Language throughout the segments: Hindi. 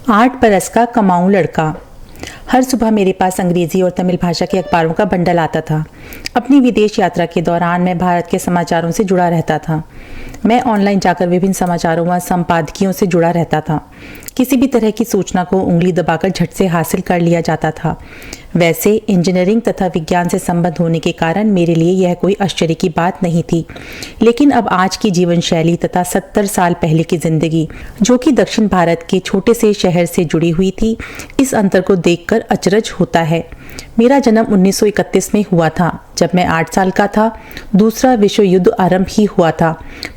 8 बरस का कमाऊं लड़का। हर सुबह मेरे पास अंग्रेजी और तमिल भाषा के अखबारों का बंडल आता था। अपनी विदेश यात्रा के दौरान मैं भारत के समाचारों से जुड़ा रहता था। मैं ऑनलाइन जाकर विभिन्न समाचारों व संपादकियों से जुड़ा रहता था। किसी भी तरह की सूचना को उंगली दबाकर झट से हासिल कर लिया जाता था। वैसे इंजीनियरिंग तथा विज्ञान से संबंध होने के कारण मेरे लिए यह कोई आश्चर्य की बात नहीं थी। लेकिन अब आज की जीवन शैली तथा 70 साल पहले की जिंदगी, जो कि दक्षिण भारत के छोटे से शहर से जुड़ी हुई थी, इस अंतर को देखकर अचरज होता है। मेरा जन्म 1931 में हुआ था। जब मैं 8 साल का था, दूसरा विश्व युद्ध आरंभ ही हुआ था।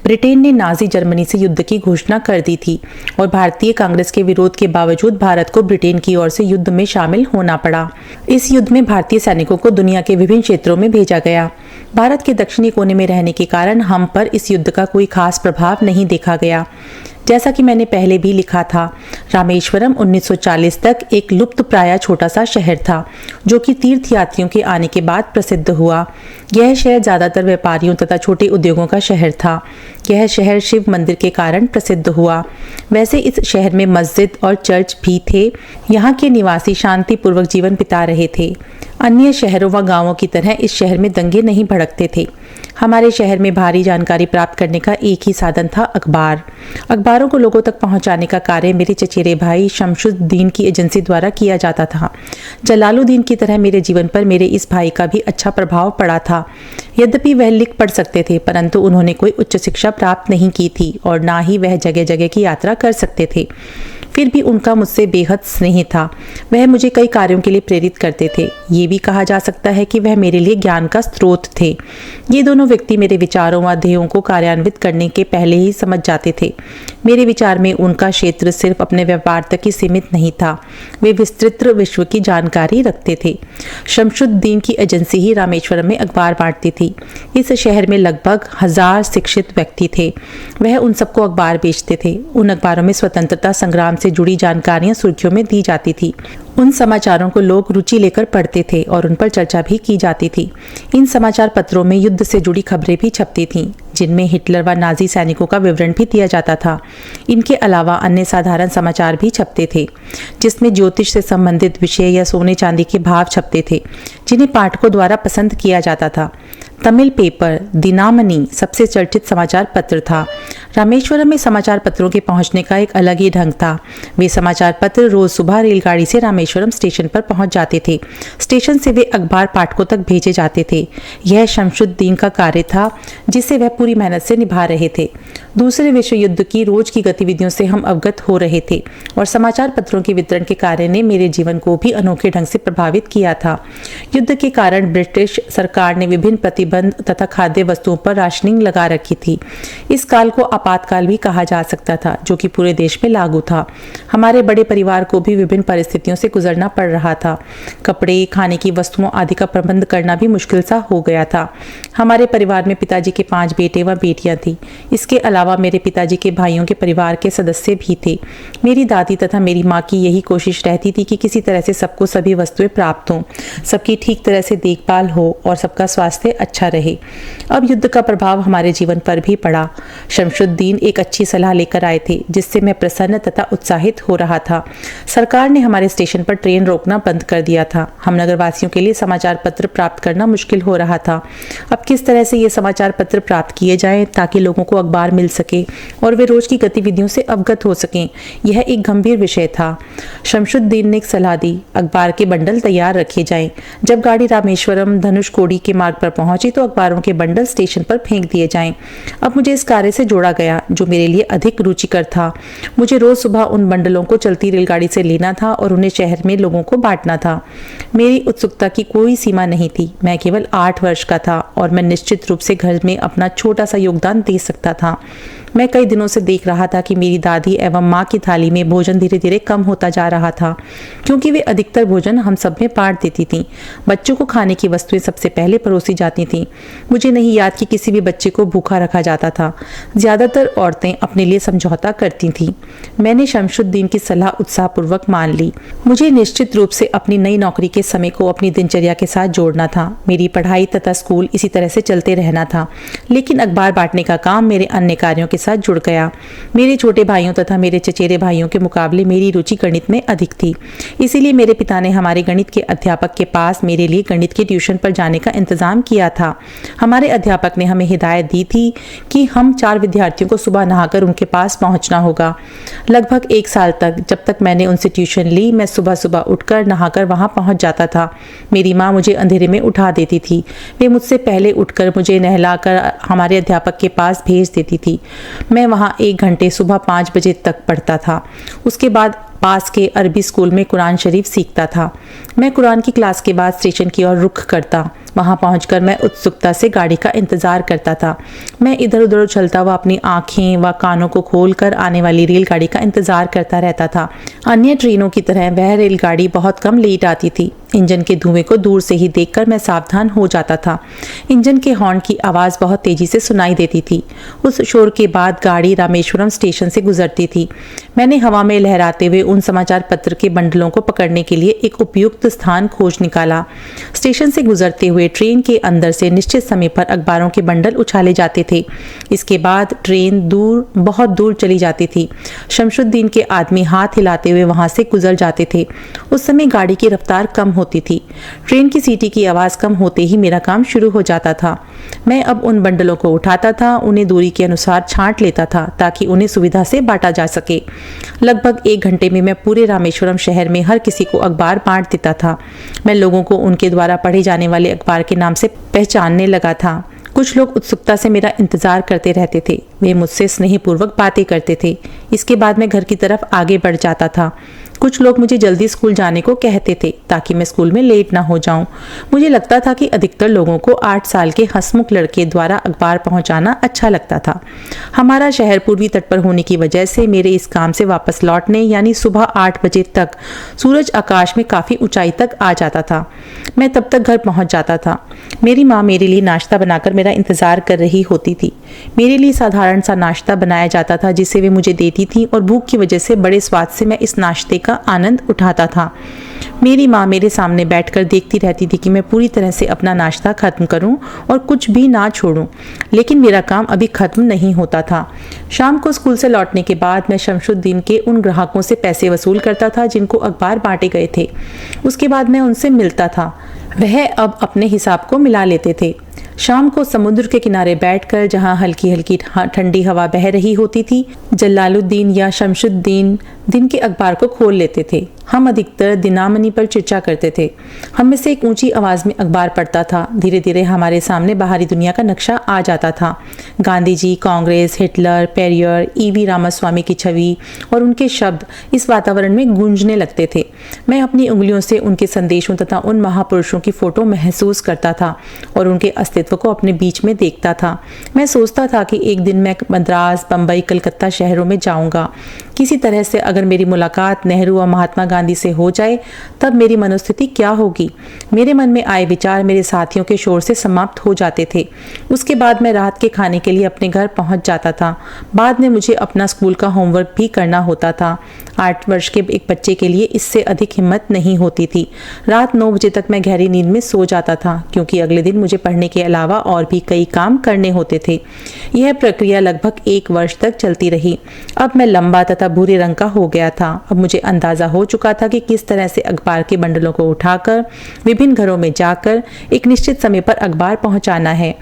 ब्रिटेन ने नाजी जर्मनी से युद्ध की घोषणा कर दी थी और भारतीय कांग्रेस के विरोध के बावजूद भारत को ब्रिटेन की ओर से युद्ध में शामिल होना पड़ा। इस युद्ध में भारतीय सैनिकों को दुनिया के विभिन्न क्षेत्रों में भेजा गया। भारत के दक्षिणी कोने में रहने के कारण हम पर इस युद्ध का कोई खास प्रभाव नहीं देखा गया। जैसा कि मैंने पहले भी लिखा था, रामेश्वरम 1940 तक एक लुप्त प्राय छोटा सा शहर था, जो कि तीर्थयात्रियों के आने के बाद प्रसिद्ध हुआ। यह शहर ज्यादातर व्यापारियों तथा छोटे उद्योगों का शहर था। यह शहर शिव मंदिर के कारण प्रसिद्ध हुआ। वैसे इस शहर में मस्जिद और चर्च भी थे। यहाँ के निवासी शांतिपूर्वक जीवन बिता रहे थे। अन्य शहरों व गांवों की तरह इस शहर में दंगे नहीं भड़कते थे। हमारे शहर में भारी जानकारी प्राप्त करने का एक ही साधन था, अखबार। अखबारों को लोगों तक पहुंचाने का कार्य मेरे चचेरे भाई शमशुद्दीन की एजेंसी द्वारा किया जाता था। जलालुद्दीन की तरह मेरे जीवन पर मेरे इस भाई का भी अच्छा प्रभाव पड़ा था। यद्यपि वह लिख पढ़ सकते थे, परंतु उन्होंने कोई उच्च शिक्षा प्राप्त नहीं की थी और ना ही वह जगह जगह की यात्रा कर सकते थे। फिर भी उनका मुझसे बेहद स्नेह था। वह मुझे कई कार्यों के लिए प्रेरित करते थे। ये भी कहा जा सकता है कि वह मेरे लिए ज्ञान का स्रोत थे। ये दोनों व्यक्ति मेरे विचारों व ध्येयों को कार्यान्वित करने के पहले ही समझ जाते थे। मेरे विचार में उनका क्षेत्र सिर्फ अपने व्यापार तक ही सीमित नहीं था। वे विस्तृत विश्व की जानकारी रखते थे। शमशुद्दीन की एजेंसी ही रामेश्वरम में अखबार बांटती थी। इस शहर में लगभग 1000 शिक्षित व्यक्ति थे। वह उन सबको अखबार बेचते थे। उन अखबारों में स्वतंत्रता संग्राम से जुड़ी जानकारियां सुर्खियों में दी जाती थी। उन समाचारों को लोग रुचि लेकर पढ़ते थे और उन पर चर्चा भी की जाती थी। इन समाचार पत्रों में युद्ध से जुड़ी खबरें भी छपती थीं, जिनमें हिटलर व नाजी सैनिकों का विवरण भी दिया जाता था। इनके अलावा अन्य साधारण समाचार भी छपते थे, जिसमें ज्योतिष से संबंधित विषय या सोने चांदी के भाव छपते थे, जिन्हें पाठकों द्वारा पसंद किया जाता था। तमिल पेपर दिनामणि सबसे चर्चित समाचार पत्र था। रामेश्वरम में समाचार पत्रों के पहुंचने का एक अलग ही ढंग था। वे समाचार पत्र रोज सुबह रेलगाड़ी से रामेश्वरम स्टेशन पर पहुंच जाते थे। स्टेशन से वे अखबार पाठकों तक भेजे जाते थे। यह शमशुद्दीन का कार्य था, जिसे वह पूरी मेहनत से निभा रहे थे। दूसरे विश्व युद्ध की रोज की गतिविधियों से हम अवगत हो रहे थे और समाचार पत्रों के वितरण के कार्य ने मेरे जीवन को भी अनोखे ढंग से प्रभावित किया था। युद्ध के कारण ब्रिटिश सरकार ने विभिन्न प्रतिबंध तथा खाद्य वस्तुओं पर राशनिंग लगा रखी थी। इस काल को आपातकाल भी कहा जा सकता था, जो कि पूरे देश में लागू था। हमारे बड़े परिवार को भी विभिन्न परिस्थितियों से गुजरना पड़ रहा था। कपड़े, खाने की वस्तुओं आदि का प्रबंध करना भी मुश्किल सा हो गया था। हमारे परिवार में पिताजी के 5 बेटे व बेटियां थी। इसके अलावा मेरे पिताजी के भाइयों के परिवार के सदस्य भी थे। मेरी दादी तथा मेरी माँ की यही कोशिश रहती थी कि किसी तरह से सबको सभी वस्तुएं प्राप्त हों, सबकी ठीक तरह से देखभाल हो और सबका स्वास्थ्य अच्छा रहे। अब युद्ध का प्रभाव हमारे जीवन पर भी पड़ा। शमशुद्दीन एक अच्छी सलाह लेकर आए थे, जिससे मैं प्रसन्न तथा उत्साहित हो रहा था। सरकार ने हमारे स्टेशन पर ट्रेन रोकना बंद कर दिया था। हम नगरवासियों के लिए समाचार पत्र प्राप्त करना मुश्किल हो रहा था। अब किस तरह से ये समाचार पत्र प्राप्त किए जाएं ताकि लोगों को अखबार मिल सके और वे रोज की गतिविधियों से अवगत हो सकें, यह एक गंभीर विषय था। शमशुद्दीन ने एक सलाह दी, अखबार के बंडल तैयार रखे जाएं। जब गाड़ी रामेश्वरम धनुषकोडी के मार्ग पर पहुंची तो अखबारों के बंडल स्टेशन पर फेंक दिए जाएं। अब मुझे इस कार्य से जोड़ा गया, जो मेरे लिए अधिक रुचिकर था। मुझे रोज सुबह उन बंडलों को चलती रेलगाड़ी से लेना था और उन्हें शहर में लोगों को बांटना था। मेरी उत्सुकता की कोई सीमा नहीं थी। मैं केवल 8 वर्ष का था और मैं निश्चित रूप से घर में अपना छोटा सा योगदान दे सकता था। मैं कई दिनों से देख रहा था कि मेरी दादी एवं माँ की थाली में भोजन धीरे धीरे कम होता जा रहा था, क्योंकि वे अधिकतर भोजन हम सब में बांट देती थीं। बच्चों को खाने की वस्तुएं सबसे पहले परोसी जाती थीं। मुझे नहीं याद कि किसी भी बच्चे को भूखा रखा जाता था। ज्यादातर औरतें अपने लिए समझौता करती थीं। मैंने शमशुद्दीन की सलाह उत्साहपूर्वक मान ली। मुझे निश्चित रूप से अपनी नई नौकरी के समय को अपनी दिनचर्या के साथ जोड़ना था। मेरी पढ़ाई तथा स्कूल इसी तरह से चलते रहना था, लेकिन अखबार बांटने का काम मेरे अन्य कार्यों के साथ जुड़ गया। मेरे छोटे भाइयों तथा मेरे चचेरे भाइयों के मुकाबले मेरी रुचि गणित में अधिक थी। इसीलिए मेरे पिता ने हमारे गणित के अध्यापक के पास मेरे लिए गणित के ट्यूशन पर जाने का इंतजाम किया था। हमारे अध्यापक ने हमें हिदायत दी थी कि हम 4 विद्यार्थियों को सुबह नहाकर उनके पास पहुंचना होगा। लगभग 1 साल तक, जब तक मैंने उनसे ट्यूशन ली, मैं सुबह सुबह उठकर नहाकर वहां पहुंच जाता था। मेरी माँ मुझे अंधेरे में उठा देती थी। वे मुझसे पहले उठकर मुझे नहलाकर हमारे अध्यापक के पास भेज देती थी। मैं वहां 1 घंटे सुबह 5 बजे तक पढ़ता था। उसके बाद पास के अरबी स्कूल में कुरान शरीफ सीखता था। मैं कुरान की क्लास के बाद स्टेशन की ओर रुख करता। वहां पहुंचकर मैं उत्सुकता से गाड़ी का इंतजार करता था। मैं इधर उधर उछलता हुआ अपनी आंखें व कानों को खोलकर आने वाली रेलगाड़ी का इंतजार करता रहता था। अन्य ट्रेनों की तरह वह रेलगाड़ी बहुत कम लेट आती थी। इंजन के धुएं को दूर से ही देखकर मैं सावधान हो जाता था। इंजन के हॉर्न की आवाज़ बहुत तेजी से सुनाई देती थी। उस शोर के बाद गाड़ी रामेश्वरम स्टेशन से गुजरती थी। मैंने हवा में लहराते हुए उन समाचार पत्र के बंडलों को पकड़ने के लिए एक उपयुक्त स्थान खोज निकाला। स्टेशन से गुजरते हुए ट्रेन के अंदर से निश्चित समय पर अखबारों के बंडल उछाले जाते थे। इसके बाद ट्रेन बहुत दूर चली जाती थी। शमशुद्दीन के आदमी हाथ हिलाते हुए वहां से गुजर जाते थे। उस समय गाड़ी की रफ्तार कम होती थी। ट्रेन की सीटी की आवाज़ कम होते ही मेरा काम शुरू हो जाता था। मैं अब उन बंडलों को उठाता था, उन्हें दूरी के अनुसार छांट लेता था ताकि उन्हें सुविधा से बांटा जा सके। लगभग 1 घंटे में मैं पूरे रामेश्वरम शहर में हर किसी को अखबार बांट देता था। मैं लोगों को उनके द्वारा पढ़े जाने वाले अखबार के नाम से पहचानने लगा था। कुछ लोग उत्सुकता से मेरा इंतजार करते रहते थे। वे मुझसे स्नेहपूर्वक बातें करते थे। इसके बाद मैं घर की तरफ आगे बढ़ जाता था। कुछ लोग मुझे जल्दी स्कूल जाने को कहते थे ताकि मैं स्कूल में लेट ना हो जाऊं। मुझे लगता था कि अधिकतर लोगों को 8 साल के हंसमुख लड़के द्वारा अखबार पहुंचाना अच्छा लगता था। हमारा शहर पूर्वी तट पर होने की वजह से मेरे इस काम से वापस लौटने यानी सुबह 8 बजे तक सूरज आकाश में काफ़ी ऊंचाई तक आ जाता था। मैं तब तक घर पहुंच जाता था। मेरी माँ मेरे लिए नाश्ता बनाकर मेरा इंतजार कर रही होती थी। मेरे लिए साधारण सा नाश्ता बनाया जाता था जिसे वे मुझे देती थी और भूख की वजह से बड़े स्वाद से मैं इस नाश्ते का आनंद उठाता था। मेरी माँ मेरे सामने बैठकर देखती रहती थी कि मैं पूरी तरह से अपना नाश्ता खत्म करूं और कुछ भी ना छोड़ूं, लेकिन मेरा काम अभी खत्म नहीं होता था। शाम को स्कूल से लौटने के बाद मैं शमशुद्दीन के उन ग्राहकों से पैसे वसूल करता था जिनको अखबार बांटे गए थे। उसके बाद मैं उनसे मिलता था। वह अब अपने हिसाब को मिला लेते थे। शाम को समुद्र के किनारे बैठकर जहां हल्की हल्की ठंडी हवा बह रही होती थी, जलालुद्दीन या शमशुद्दीन दिन के अखबार को खोल लेते थे। हम अधिकतर दिनामनी पर चर्चा करते थे। हम में से एक ऊंची आवाज में अखबार पढ़ता था। धीरे धीरे हमारे सामने बाहरी दुनिया का नक्शा आ जाता था। गांधी जी, कांग्रेस, हिटलर, पेरियर, ईवी रामास्वामी की छवि और उनके शब्द इस वातावरण में गूंजने लगते थे। मैं अपनी उंगलियों से उनके संदेशों तथा उन महापुरुषों की फोटो महसूस करता था और उनके अस्तित्व को अपने बीच में देखता था। मैं सोचता था कि एक दिन मैं मद्रास, बंबई, कलकत्ता शहरों में जाऊंगा। किसी तरह से अगर मेरी मुलाकात नेहरू और महात्मा गांधी से हो जाए तब मेरी मनोस्थिति क्या होगी। मेरे मन में आए विचार मेरे साथियों के शोर से समाप्त हो जाते थे। उसके बाद मैं रात के खाने के लिए अपने घर पहुंच जाता था। बाद में मुझे अपना स्कूल का होमवर्क भी करना होता था। 8 वर्ष के एक बच्चे के लिए इससे अधिक हिम्मत नहीं होती थी। रात 9 बजे तक मैं गहरी नींद में सो जाता था क्योंकि अगले दिन मुझे पढ़ने के अलावा और भी कई काम करने होते थे। यह प्रक्रिया लगभग 1 वर्ष तक चलती रही। अब मैं लंबा तथा भूरे रंग का हो गया था। अब मुझे अंदाजा हो चुका था कि किस तरह से अखबार के बंडलों को उठाकर विभिन्न घरों में जाकर एक निश्चित समय पर अखबार पहुंचाना है।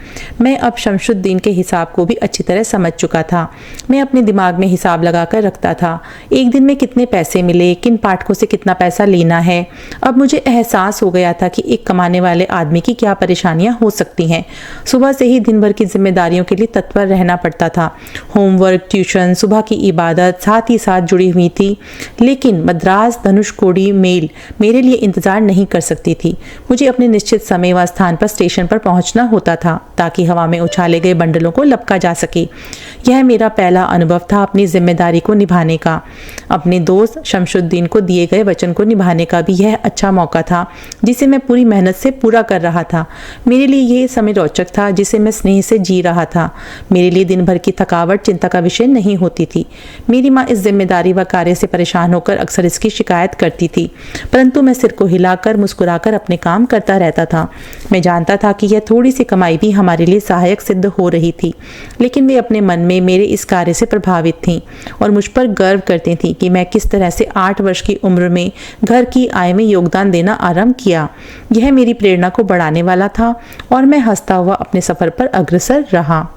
मैं अब शमशुद्दीन के हिसाब को भी अच्छी तरह समझ चुका था। मैं अपने दिमाग में हिसाब लगाकर रखता था। एक दिन में कितने पैसे मिले, किन पाठकों से कितना पैसा लेना है। अब मुझे एहसास हो गया था कि एक कमाने वाले आदमी की क्या परेशानियां हो सकती हैं। सुबह से ही दिन भर की जिम्मेदारियों के लिए तत्पर रहना पड़ता था। होमवर्क, ट्यूशन, सुबह की इबादत साथ ही साथ जुड़ी हुई थी। लेकिन मद्रास धनुषकोडी मेल मेरे लिए इंतजार नहीं कर सकती थी। मुझे अपने निश्चित समय व स्थान पर स्टेशन पर पहुंचना होता था ताकि हवा में उछाले गए बंडलों को लपका जा सके। यह मेरा पहला अनुभव था अपनी जिम्मेदारी को निभाने का। अपने दोस्त शमशुद्दीन को दिए गए वचन को निभाने का भी यह अच्छा मौका था जिसे मैं पूरी मेहनत से पूरा कर रहा था। मेरे लिए यह समय रोचक था जिसे मैं स्नेह से जी रहा था। मेरे लिए दिन भर की थकावट चिंता का विषय नहीं होती थी। मेरी माँ इस इस जिम्मेदारी व कार्य से परेशान होकर अक्सर इसकी शिकायत करती थी, परंतु मैं सिर को हिलाकर मुस्कुराकर अपने काम करता रहता था। मैं जानता था कि यह थोड़ी सी कमाई भी हमारे लिए सहायक सिद्ध हो रही थी, लेकिन वे अपने मन में मेरे इस कार्य से प्रभावित थीं और मुझ पर गर्व करती थीं कि मैं किस तरह से 8 वर्ष की उम्र में घर की आय में योगदान देना आरंभ किया। यह मेरी प्रेरणा को बढ़ाने वाला था और मैं हंसता हुआ अपने सफर पर अग्रसर रहा।